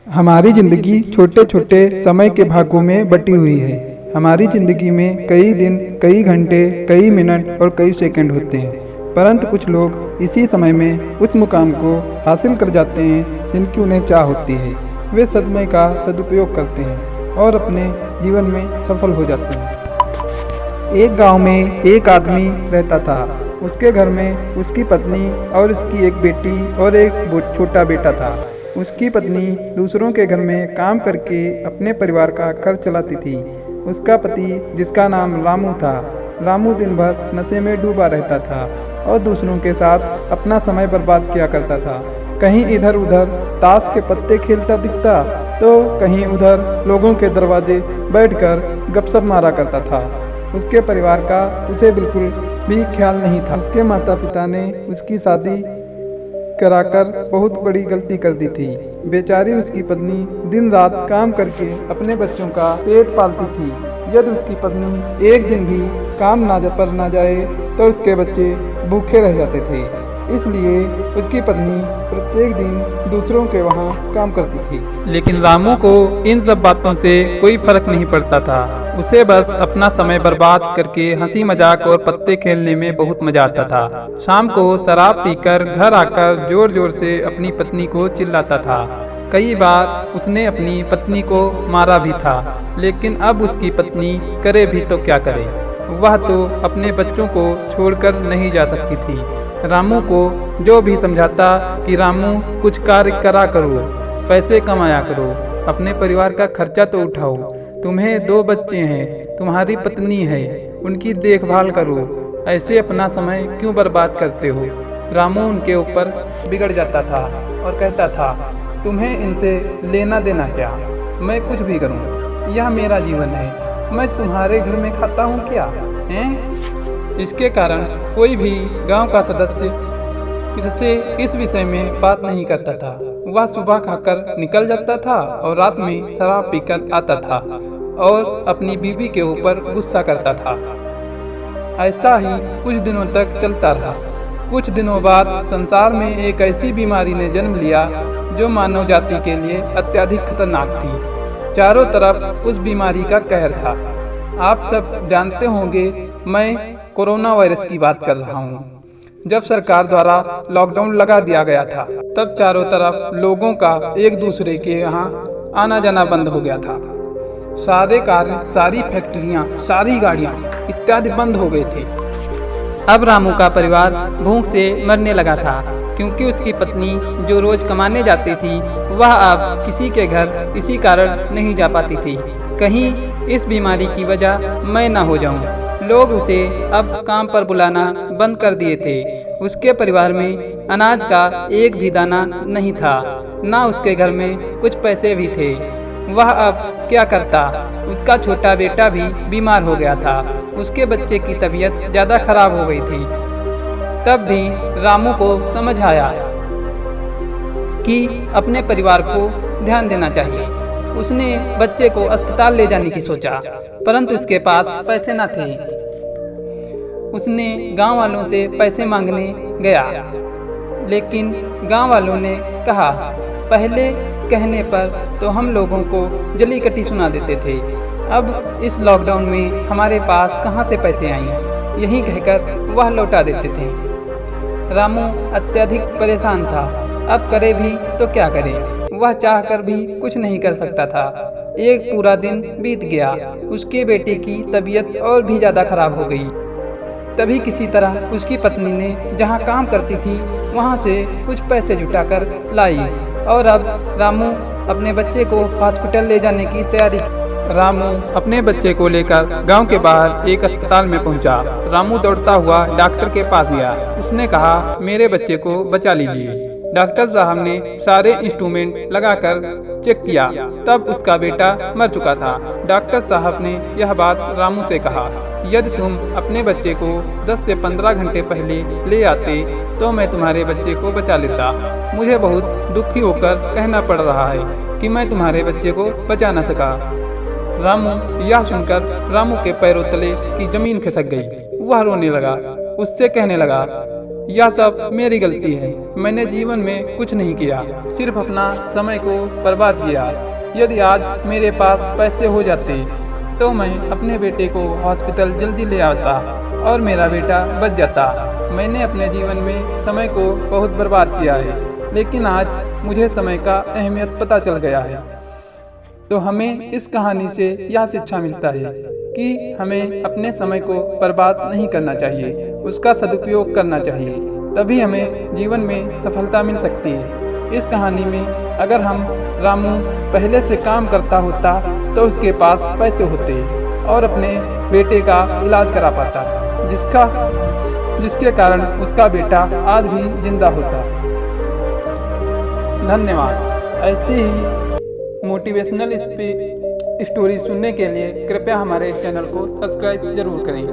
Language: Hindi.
हमारी ज़िंदगी छोटे छोटे समय के भागों में बटी हुई है। हमारी ज़िंदगी में कई दिन, कई घंटे, कई मिनट और कई सेकंड होते हैं, परंतु कुछ लोग इसी समय में उस मुकाम को हासिल कर जाते हैं जिनकी उन्हें चाह होती है। वे समय का सदुपयोग करते हैं और अपने जीवन में सफल हो जाते हैं। एक गांव में एक आदमी रहता था। उसके घर में उसकी पत्नी और उसकी एक बेटी और एक छोटा बेटा था। उसकी पत्नी दूसरों के घर में काम करके अपने परिवार का खर्च चलाती थी। उसका पति, जिसका नाम रामू था, रामू दिन भर नशे में डूबा रहता था और दूसरों के साथ अपना समय बर्बाद किया करता था। कहीं इधर उधर ताश के पत्ते खेलता दिखता तो कहीं उधर लोगों के दरवाजे बैठकर गपशप मारा करता था। उसके परिवार का उसे बिल्कुल भी ख्याल नहीं था। उसके माता पिता ने उसकी शादी कराकर बहुत बड़ी गलती कर दी थी। बेचारी उसकी पत्नी दिन रात काम करके अपने बच्चों का पेट पालती थी। यदि उसकी पत्नी एक दिन भी काम पर ना जाए तो उसके बच्चे भूखे रह जाते थे। इसलिए उसकी पत्नी प्रत्येक दिन दूसरों के वहाँ काम करती थी। लेकिन रामू को इन सब बातों से कोई फर्क नहीं पड़ता था। उसे बस अपना समय बर्बाद करके हंसी मजाक और पत्ते खेलने में बहुत मजा आता था। शाम को शराब पीकर घर आकर जोर जोर से अपनी पत्नी को चिल्लाता था। कई बार उसने अपनी पत्नी को मारा भी था, लेकिन अब उसकी पत्नी करे भी तो क्या करे। वह तो अपने बच्चों को छोड़कर नहीं जा सकती थी। रामू को जो भी समझाता कि रामू कुछ कार्य करा करो, पैसे कमाया करो, अपने परिवार का खर्चा तो उठाओ, तुम्हें 2 बच्चे हैं, तुम्हारी पत्नी है, उनकी देखभाल करो, ऐसे अपना समय क्यों बर्बाद करते हो। रामू उनके ऊपर बिगड़ जाता था और कहता था, तुम्हें इनसे लेना देना क्या, मैं कुछ भी करूं, यह मेरा जीवन है, मैं तुम्हारे घर में खाता हूं क्या हैं? इसके कारण कोई भी गांव का सदस्य इससे इस विषय में बात नहीं करता था। वह सुबह खाकर निकल जाता था और रात में शराब पीकर आता था और अपनी बीवी के ऊपर गुस्सा करता था। ऐसा ही कुछ दिनों तक चलता रहा। कुछ दिनों बाद संसार में एक ऐसी बीमारी ने जन्म लिया जो मानव जाति के लिए अत्यधिक खतरनाक थी। चारों तरफ उस बीमारी का कहर था। आप सब जानते होंगे, मैं कोरोना वायरस की बात कर रहा हूँ। जब सरकार द्वारा लॉकडाउन लगा दिया गया था, तब चारों तरफ लोगों का एक दूसरे के यहाँ आना जाना बंद हो गया था। सारे कार्य, सारी फैक्ट्रियाँ, सारी गाड़ियाँ इत्यादि बंद हो गए थे। अब रामू का परिवार भूख से मरने लगा था, क्योंकि उसकी पत्नी जो रोज कमाने जाती थी, वह अब किसी के घर इसी कारण नहीं जा पाती थी। कहीं इस बीमारी की वजह मैं न हो जाऊं। लोग उसे अब काम पर बुलाना बंद कर दिए थे। उसके परिवार में अनाज का एक भी दाना नहीं था, न उसके घर में कुछ पैसे भी थे। वह अब क्या करता। उसका छोटा बेटा भी बीमार हो गया था। उसके बच्चे की तबीयत ज्यादा खराब हो गई थी। तब भी रामू को समझ आया कि अपने परिवार को ध्यान देना चाहिए। उसने बच्चे को अस्पताल ले जाने की सोचा, परंतु उसके पास पैसे न थे। उसने गांव वालों से पैसे मांगने गया, लेकिन गांव वालों ने कहा, पहले कहने पर तो हम लोगों को जली कटी सुना देते थे, अब इस लॉकडाउन में हमारे पास कहां से पैसे आएं? यही कहकर वह लौटा देते थे। रामू अत्यधिक परेशान था। अब करे भी तो क्या करे। वह चाहकर भी कुछ नहीं कर सकता था। एक पूरा दिन बीत गया। उसके बेटे की तबीयत और भी ज्यादा खराब हो गई। तभी किसी तरह उसकी पत्नी ने जहां काम करती थी वहां से कुछ पैसे जुटाकर लाई और अब रामू अपने बच्चे को हॉस्पिटल ले जाने की तैयारी। रामू अपने बच्चे को लेकर गांव के बाहर एक अस्पताल में पहुंचा। रामू दौड़ता हुआ डॉक्टर के पास गया। उसने कहा, मेरे बच्चे को बचा लीजिए। डॉक्टर साहब ने सारे इंस्ट्रूमेंट लगाकर चेक किया, तब उसका बेटा मर चुका था। डॉक्टर साहब ने यह बात रामू से कहा, यदि तुम अपने बच्चे को 10 से 15 घंटे पहले ले आते तो मैं तुम्हारे बच्चे को बचा लेता। मुझे बहुत दुखी होकर कहना पड़ रहा है कि मैं तुम्हारे बच्चे को बचा न सका। रामू यह सुनकर रामू के पैरों तले की जमीन खिसक गई। वह रोने लगा। उससे कहने लगा, यह सब मेरी गलती है। मैंने जीवन में कुछ नहीं किया, सिर्फ अपना समय को बर्बाद किया। यदि आज मेरे पास पैसे हो जाते तो मैं अपने बेटे को हॉस्पिटल जल्दी ले आता और मेरा बेटा बच जाता। मैंने अपने जीवन में समय को बहुत बर्बाद किया है, लेकिन आज मुझे समय का अहमियत पता चल गया है। तो हमें इस कहानी से यह शिक्षा मिलता है कि हमें अपने समय को बर्बाद नहीं करना चाहिए, उसका सदुपयोग करना चाहिए, तभी हमें जीवन में सफलता मिल सकती है। इस कहानी में अगर हम रामू पहले से काम करता होता तो उसके पास पैसे होते और अपने बेटे का इलाज करा पाता, जिसके कारण उसका बेटा आज भी जिंदा होता। धन्यवाद। ऐसी ही मोटिवेशनल स्टोरी सुनने के लिए कृपया हमारे इस चैनल को सब्सक्राइब जरूर करें।